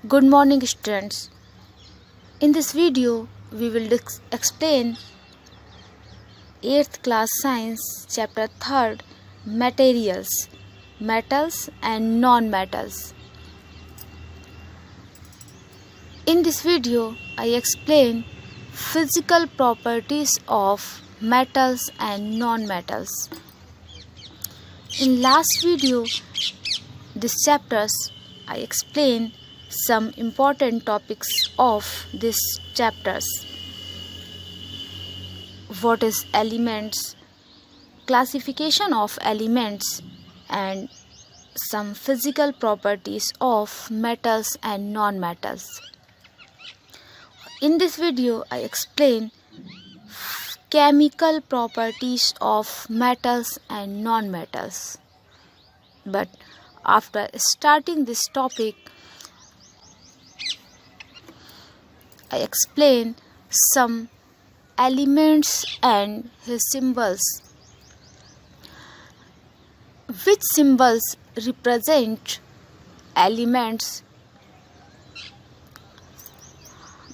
Good morning, students. In this video, we will explain 8th class science chapter 3rd materials, metals and non-metals. In this video, I explain physical properties of metals and non-metals. In last video, this chapters I explained some important topics of these chapters. What is elements, classification of elements, and some physical properties of metals and non-metals. In this video, I explain chemical properties of metals and non-metals. But after starting this topic, I explain some elements and his symbols. Which symbols represent elements?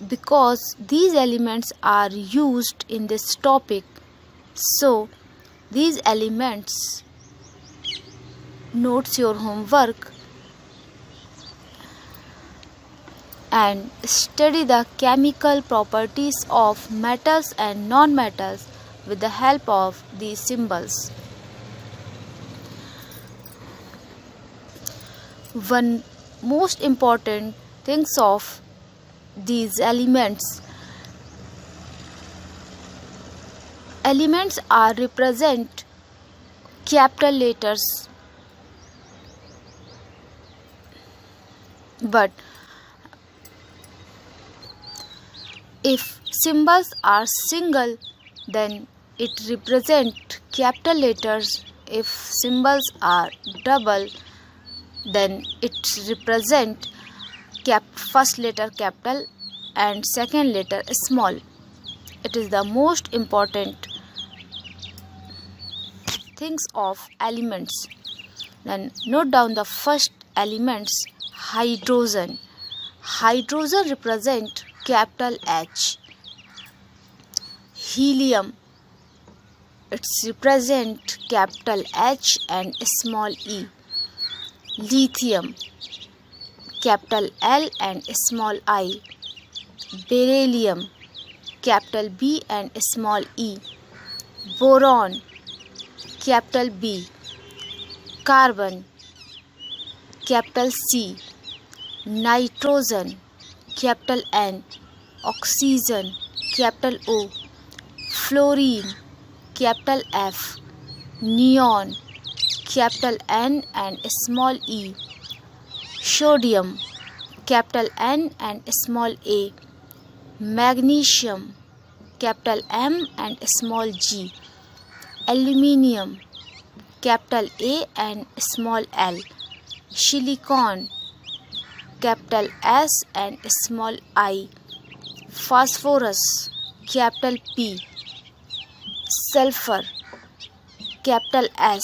Because these elements are used in this topic, so these elements notes your homework and study the chemical properties of metals and non-metals with the help of these symbols. One most important things of these elements are represent capital letters, but if symbols are single, then it represent capital letters. If symbols are double, then it represent first letter capital and second letter small. It is the most important things of elements. Then note down the first elements. Hydrogen. Hydrogen represent capital H. Helium, it's represent capital H and small e. Lithium, capital L and small I. Beryllium, capital B and small e. Boron, capital B. Carbon, capital C. Nitrogen, capital N. Oxygen, capital O. Fluorine, capital F. Neon, capital N and small e. Sodium, capital N and small a. Magnesium, capital M and small g. Aluminium, capital A and small l. Silicon, capital S and small I. Phosphorus, capital P. Sulfur, capital S.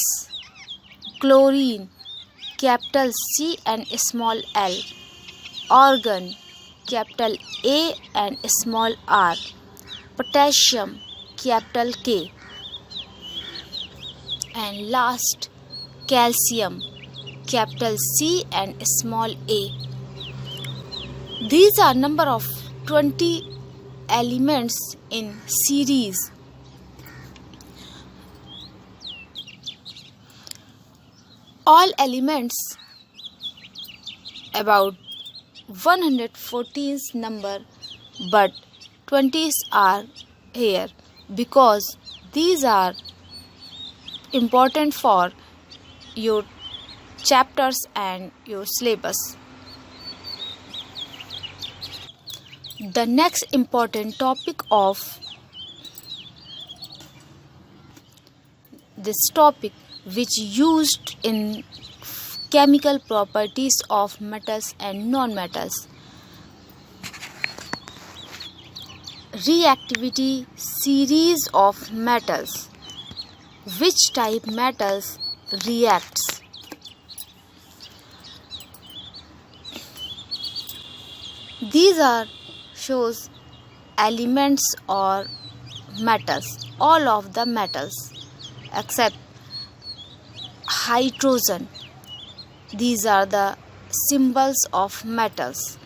Chlorine, capital C and small l. Argon, capital A and small r. Potassium, capital K. And last, calcium, capital C and small a. These are number of 20 elements in series. All elements about 114 number, but 20s are here because these are important for your chapters and your syllabus. The next important topic of this topic, which used in chemical properties of metals and non-metals. Reactivity series of metals. Which type metals reacts? These are shows elements or metals, all of the metals except hydrogen. These are the symbols of metals.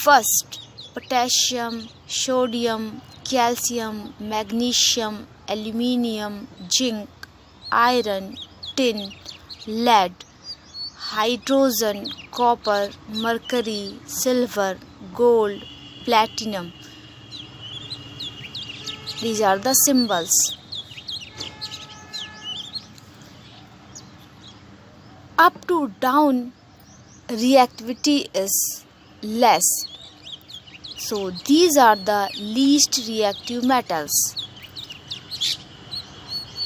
First, potassium, sodium, calcium, magnesium, aluminium, zinc, iron, tin, lead, hydrogen, copper, mercury, silver, gold, platinum. These are the symbols. Up to down reactivity is less. So these are the least reactive metals.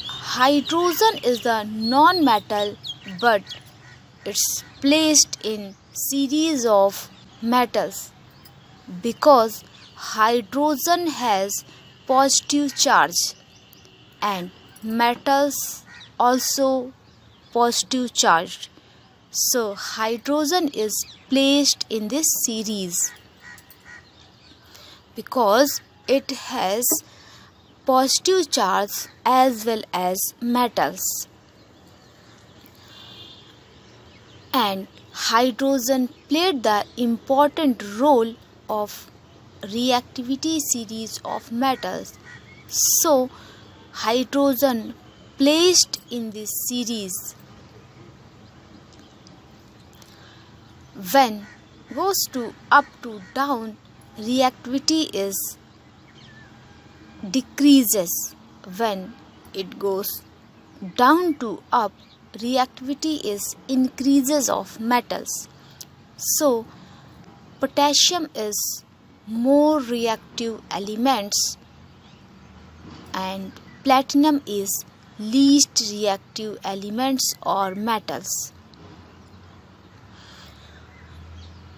Hydrogen is the non-metal, but it's placed in series of metals because hydrogen has positive charge and metals also positive charged. So hydrogen is placed in this series because it has positive charge as well as metals. And hydrogen played the important role of reactivity series of metals. So hydrogen placed in this series when goes to up to down reactivity is decreases. When it goes down to up reactivity is increases of metals. So potassium is more reactive elements and platinum is least reactive elements or metals.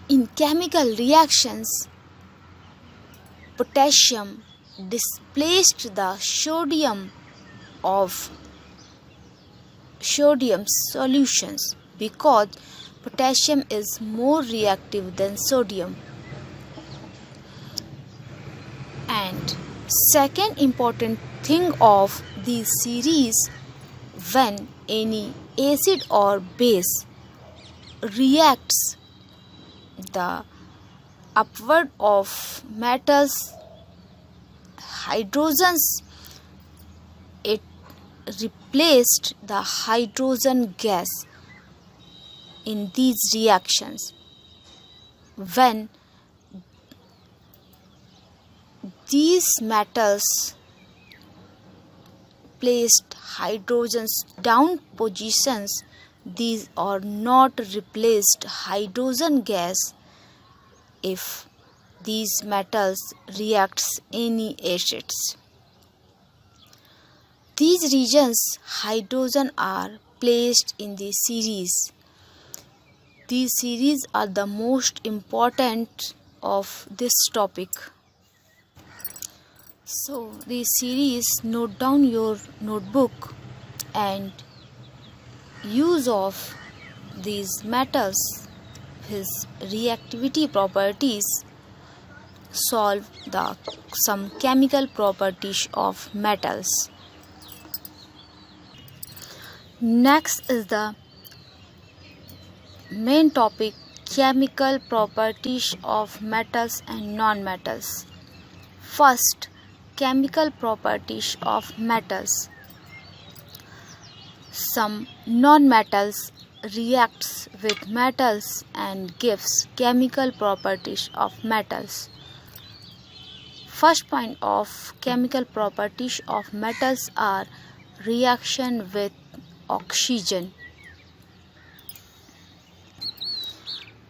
In chemical reactions, potassium displaced the sodium of sodium solutions because potassium is more reactive than sodium. And second important thing of this series, when any acid or base reacts the upward of metals hydrogens, it replaced the hydrogen gas in these reactions. When these metals placed hydrogens down positions, these are not replaced hydrogen gas if these metals reacts any acids. These regions hydrogen are placed in the series. These series are the most important of this topic. So this series, note down your notebook and use of these metals, his reactivity properties, solve some chemical properties of metals. Next is the main topic, chemical properties of metals and non-metals. First, chemical properties of metals. Some non-metals reacts with metals and gives chemical properties of metals. First point of chemical properties of metals are reaction with oxygen.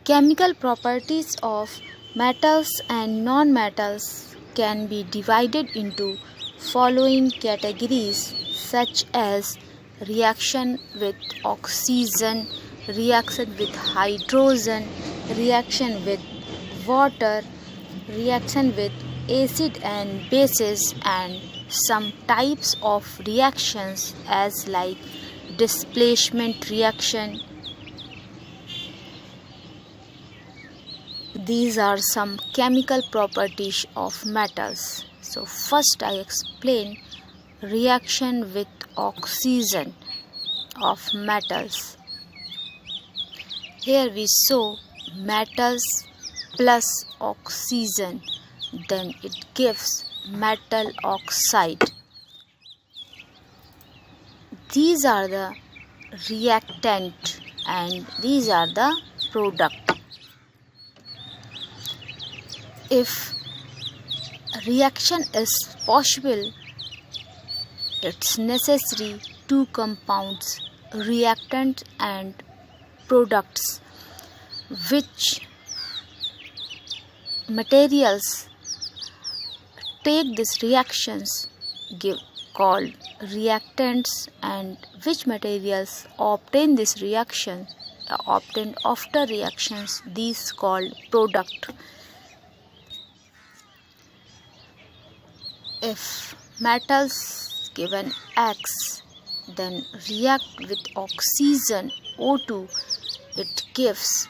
Chemical properties of metals and non-metals can be divided into following categories such as reaction with oxygen, reaction with hydrogen, reaction with water, reaction with acid and bases, and some types of reactions as like displacement reaction, These are some chemical properties of metals. So first I explain reaction with oxygen of metals. Here we show metals plus oxygen, then it gives metal oxide. These are the reactant and these are the product. If reaction is possible, it's necessary two compounds, reactant and products. Which materials take these reactions give called reactants, and which materials obtain this reaction obtained after reactions, these called product. If metals given X then react with oxygen O2, it gives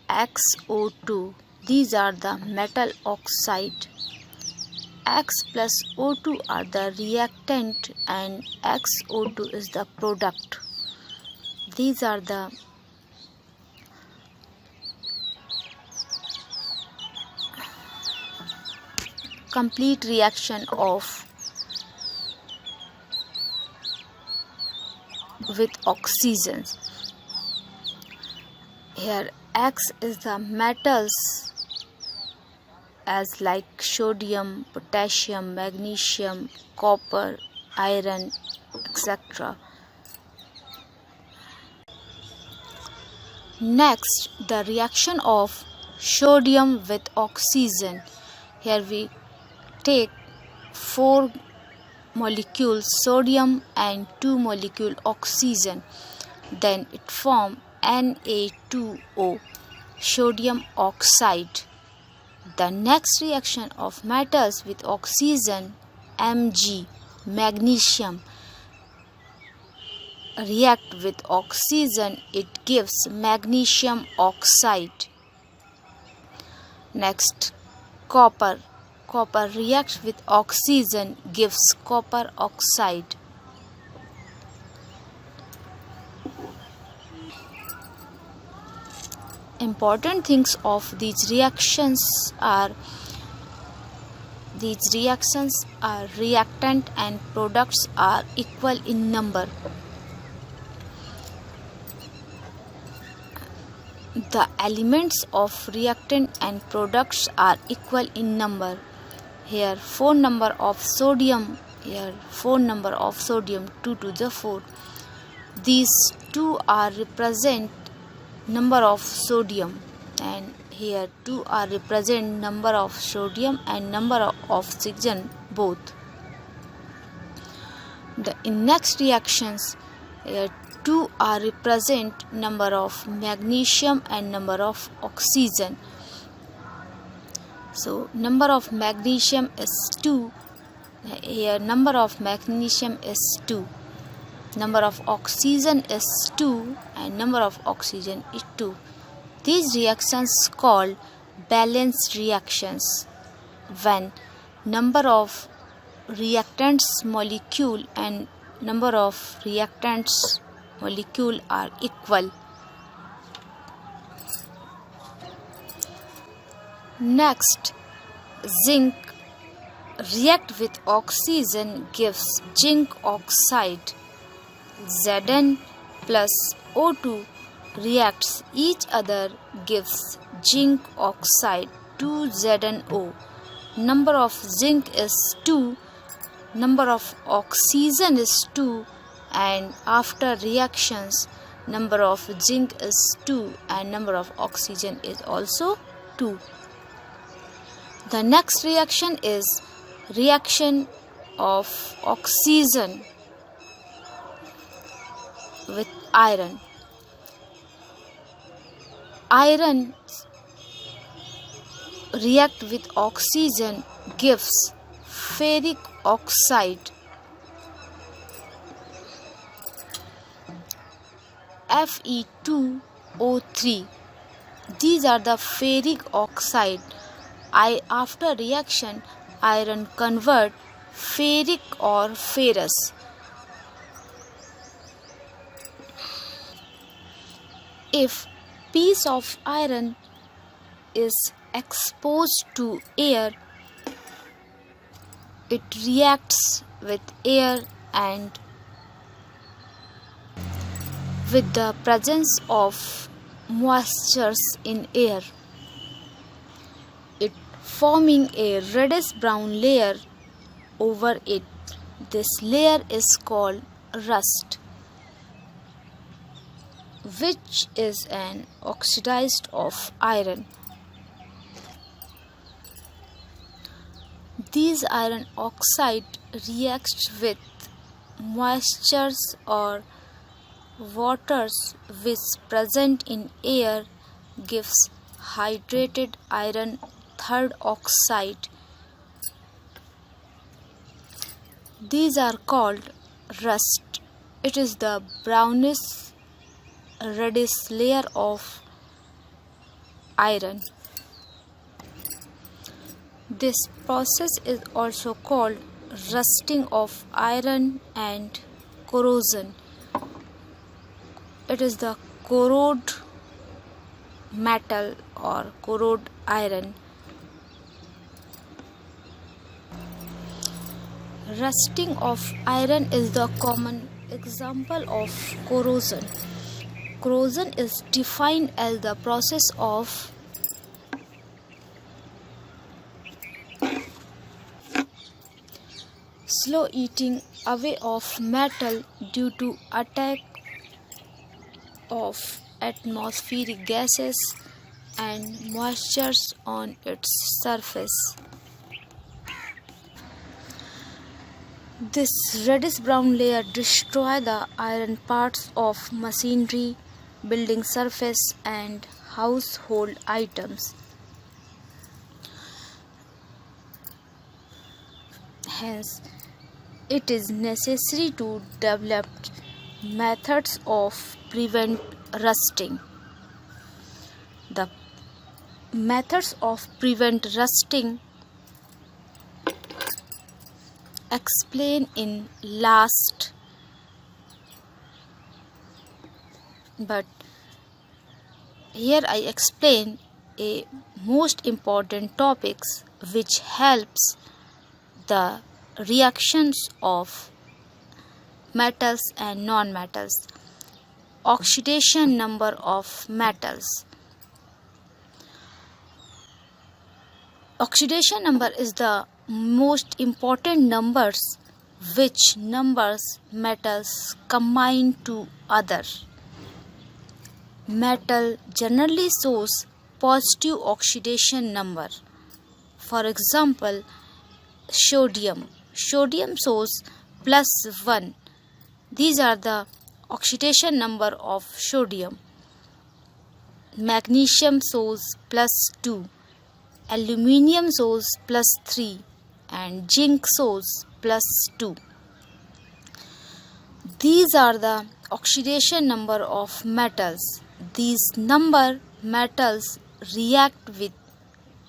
XO2. These are the metal oxide. X plus O2 are the reactant and XO2 is the product. These are the complete reaction of with oxygen. Here X is the metals as like sodium, potassium, magnesium, copper, iron, etc. Next, the reaction of sodium with oxygen. Here we take 4 molecules sodium and 2 molecules oxygen, then it forms Na2O, sodium oxide. The next reaction of metals with oxygen, Mg, magnesium, react with oxygen, it gives magnesium oxide. Next, copper. Copper reacts with oxygen, gives copper oxide. Important things of these reactions are reactant and products are equal in number. The elements of reactant and products are equal in number. Here 4 number of sodium, here 4 number of sodium, 2 to the 4. These 2 are represent number of sodium, and here 2 are represent number of sodium and number of oxygen both. In next reactions, here 2 are represent number of magnesium and number of oxygen. So number of magnesium is 2. Here number of magnesium is 2. Number of oxygen is 2 and number of oxygen is 2. These reactions called balanced reactions when number of reactants molecule and number of reactants molecule are equal. Next, zinc react with oxygen gives zinc oxide. Zn plus O2 reacts each other gives zinc oxide 2ZnO. Number of zinc is 2, number of oxygen is 2, and after reactions number of zinc is 2 and number of oxygen is also 2. The next reaction is reaction of oxygen with iron. Iron react with oxygen gives ferric oxide Fe2O3. These are the ferric oxide. After reaction, iron convert ferric or ferrous. If piece of iron is exposed to air, it reacts with air and with the presence of moistures in air, it forming a reddish brown layer over it. This layer is called rust, which is an oxidized of iron. These iron oxide reacts with moistures or waters which present in air gives hydrated iron third oxide. These are called rust. It is the brownish reddish layer of iron. This process is also called rusting of iron and corrosion. It is the corrode metal or corrode iron. Rusting of iron is the common example of corrosion. Corrosion is defined as the process of slow eating away of metal due to attack of atmospheric gases and moistures on its surface. This reddish brown layer destroys the iron parts of machinery, building surface and household items. Hence, it is necessary to develop methods of prevent rusting. The methods of prevent rusting explain in last, but here I explain a most important topics which helps the reactions of metals and non-metals. Oxidation number of metals. Oxidation number is the most important numbers which numbers metals combine to other. Metal generally shows positive oxidation number. For example, sodium. Sodium shows +1. These are the oxidation number of sodium. Magnesium shows +2. Aluminium shows +3 and zinc shows +2. These are the oxidation number of metals. These number metals react with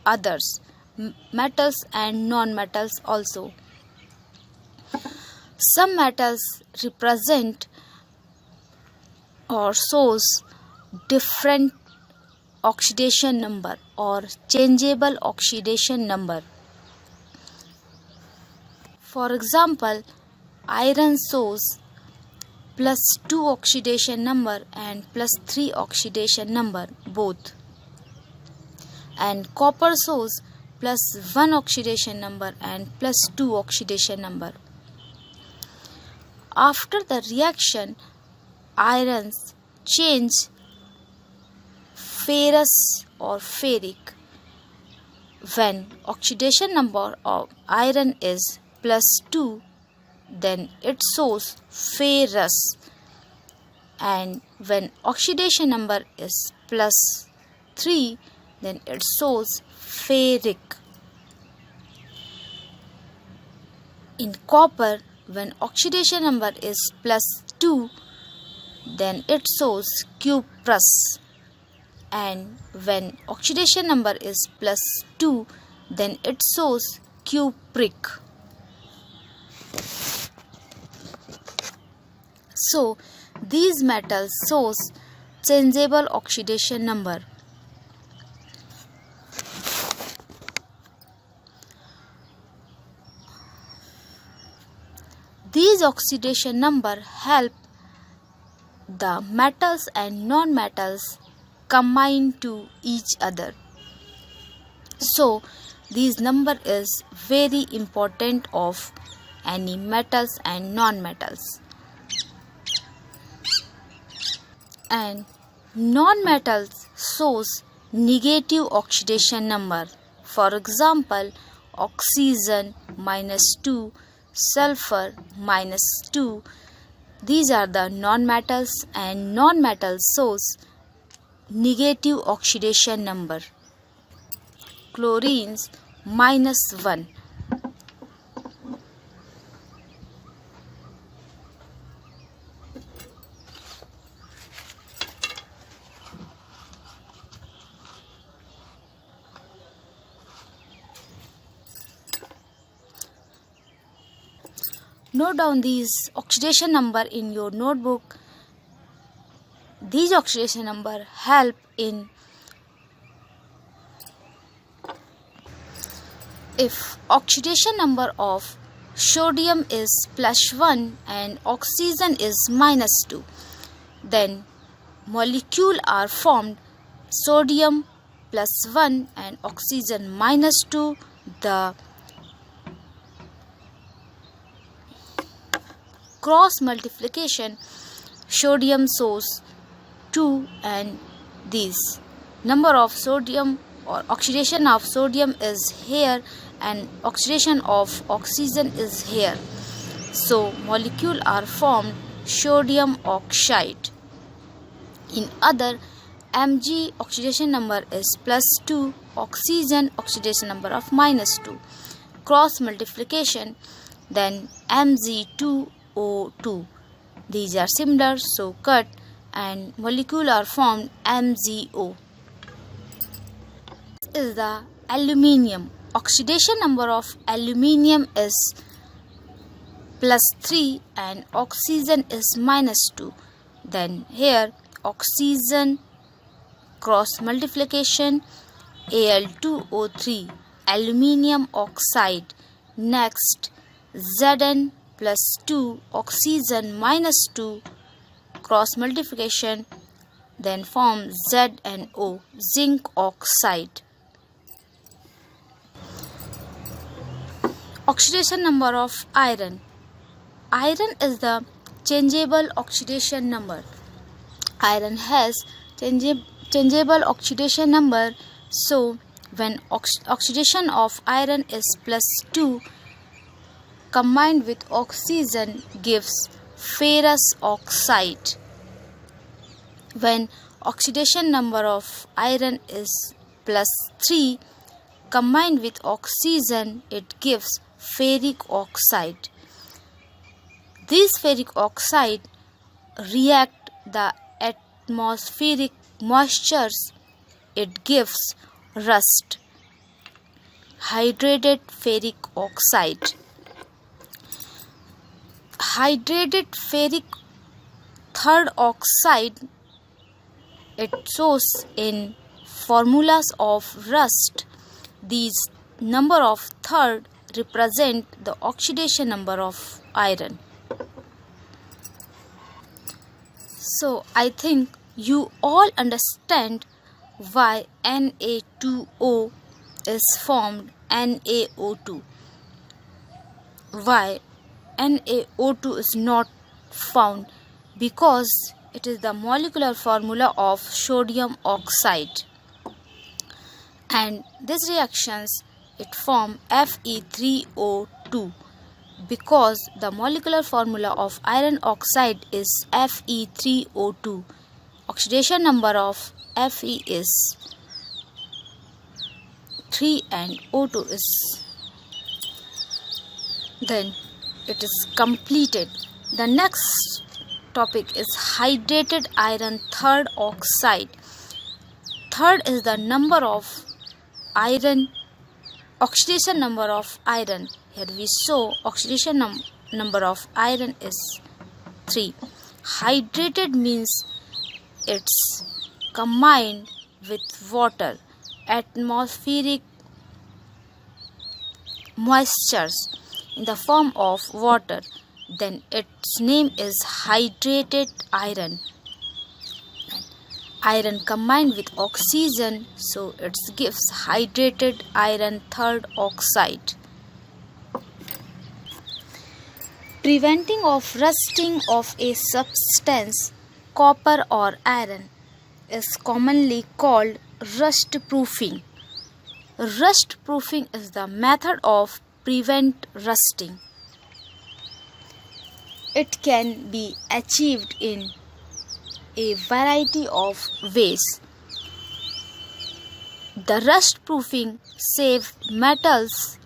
others, metals and non-metals also. Some metals represent or shows different oxidation number or changeable oxidation number. For example, iron shows +2 oxidation number and +3 oxidation number both, and copper shows +1 oxidation number and +2 oxidation number. After the reaction, irons change ferrous or ferric. When oxidation number of iron is +2, then it shows ferrous, and when oxidation number is +3, then it shows ferric. In copper, when oxidation number is +2, then it shows cuprous, and when oxidation number is +2, then it shows cupric. So these metals shows changeable oxidation number. These oxidation number help the metals and non-metals combine to each other. So this number is very important of any metals and non-metals. And non-metals shows negative oxidation number. For example, oxygen -2, sulfur -2. These are the non-metals, and non-metals shows negative oxidation number. Chlorines -1. Note down these oxidation number in your notebook. These oxidation number help in if oxidation number of sodium is +1 and oxygen is -2, then molecules are formed sodium +1 and oxygen -2. The cross multiplication, sodium shows 2 and this number of sodium or oxidation of sodium is here and oxidation of oxygen is here. So molecules are formed sodium oxide. In other, Mg oxidation number is +2, oxygen oxidation number of -2. Cross multiplication, then Mg2O2. These are similar, so cut, and molecule are formed MgO. This is the aluminium. Oxidation number of aluminium is +3 and oxygen is -2. Then here oxygen cross multiplication, Al2O3, aluminium oxide. Next, Zn +2, oxygen -2, cross multiplication, then form ZnO, zinc oxide. Oxidation number of iron. Iron is the changeable oxidation number. Iron has changeable oxidation number, so when oxidation of iron is +2 combined with oxygen gives ferrous oxide. When oxidation number of iron is +3 combined with oxygen, it gives ferric oxide. This ferric oxide react the atmospheric moistures. It gives rust. Hydrated ferric oxide. Hydrated ferric third oxide, it shows in formulas of rust. These number of third represent the oxidation number of iron. So I think you all understand why Na2O is formed NaO2. Why NaO2 is not found? Because it is the molecular formula of sodium oxide, and these reactions it form Fe3O2 because the molecular formula of iron oxide is Fe3O2. Oxidation number of Fe is 3 and O2 is, then it is completed. The next topic is hydrated iron third oxide. third is the number of iron, oxidation number of iron. Here we show oxidation number of iron is 3. Hydrated means it's combined with water, atmospheric moistures in the form of water, then its name is hydrated iron. Iron combined with oxygen, so it gives hydrated iron third oxide. Preventing of rusting of a substance, copper or iron, is commonly called rust proofing. Rust proofing is the method of prevent rusting. It can be achieved in a variety of ways. The rust proofing saves metals.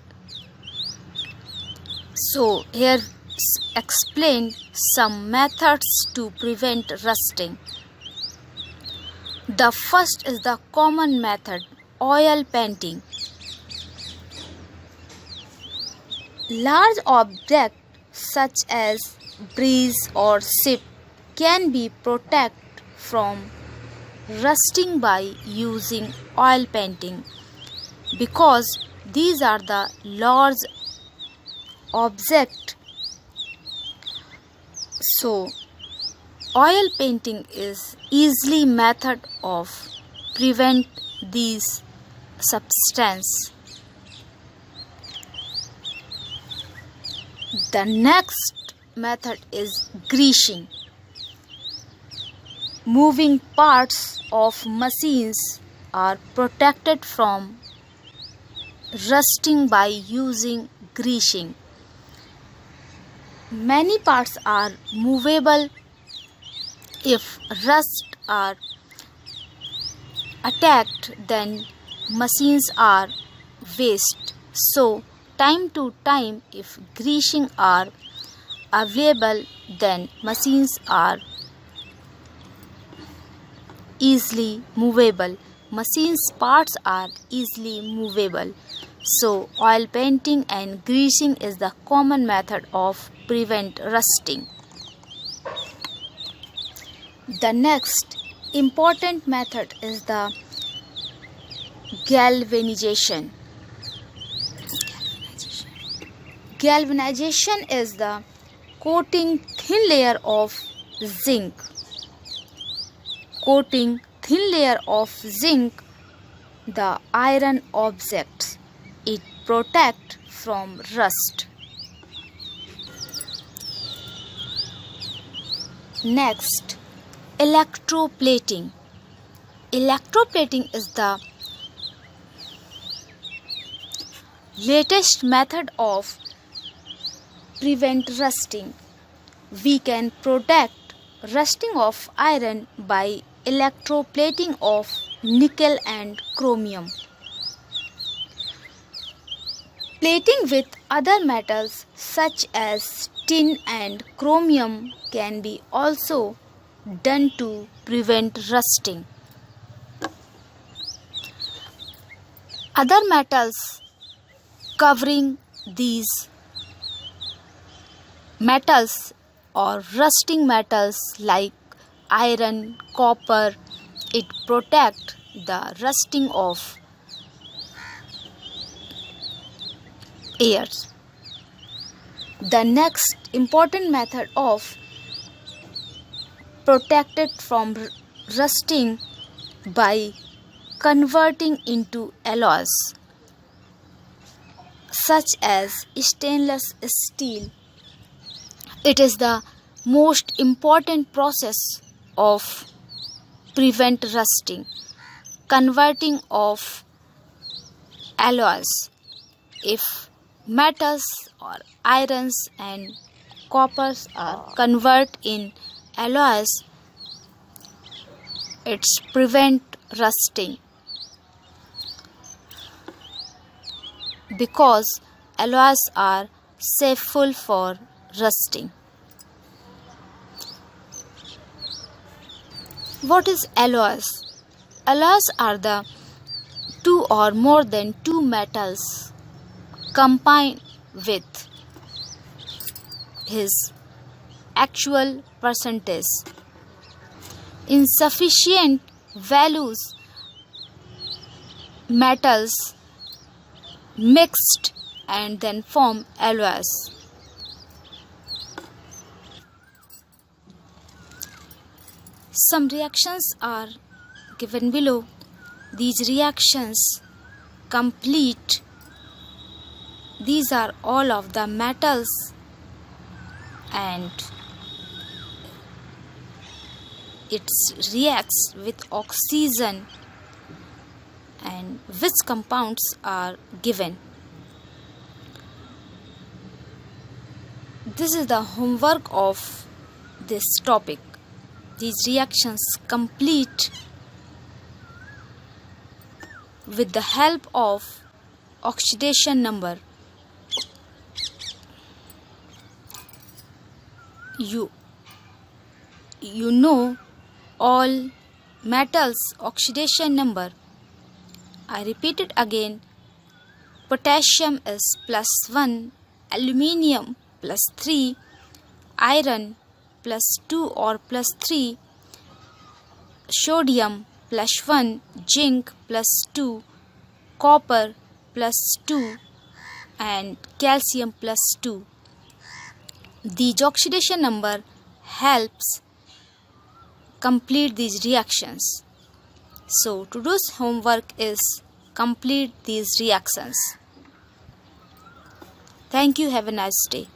So here explain some methods to prevent rusting. The first is the common method, oil painting. Large objects such as bridge or ship can be protected from rusting by using oil painting because these are the large objects. So oil painting is easily method of prevent these substance. The next method is greasing. Moving parts of machines are protected from rusting by using greasing. Many parts are movable. If rust are attacked, then machines are waste. So time to time, if greasing are available, then machines are easily movable. Machines parts are easily movable. So oil painting and greasing is the common method of prevent rusting. The next important method is the galvanization. Galvanization is the coating thin layer of zinc. Coating thin layer of zinc the iron objects. It protects from rust. Next, electroplating. Electroplating is the latest method of prevent rusting. We can protect rusting of iron by electroplating of nickel and chromium. Plating with other metals such as tin and chromium can be also done to prevent rusting. Other metals covering these metals or rusting metals like iron, copper, it protects the rusting of air. The next important method of protected from rusting by converting into alloys such as stainless steel. It is the most important process of prevent rusting. Converting of alloys. If metals or irons and coppers are converted in alloys, it's prevent rusting because alloys are safely for rusting. What is alloys? alloys are the two or more than two metals combined with his actual percentage. Insufficient values metals mixed and then form alloys. Some reactions are given below. These reactions complete. These are all of the metals and it reacts with oxygen, and which compounds are given. This is the homework of this topic. These reactions complete with the help of oxidation number. You know all metals oxidation number. I repeat it again. Potassium is +1, aluminium +3, iron +2 or +3, sodium +1, zinc +2, copper +2 and calcium +2. These oxidation number helps complete these reactions. So today's homework is complete these reactions. Thank you. Have a nice day.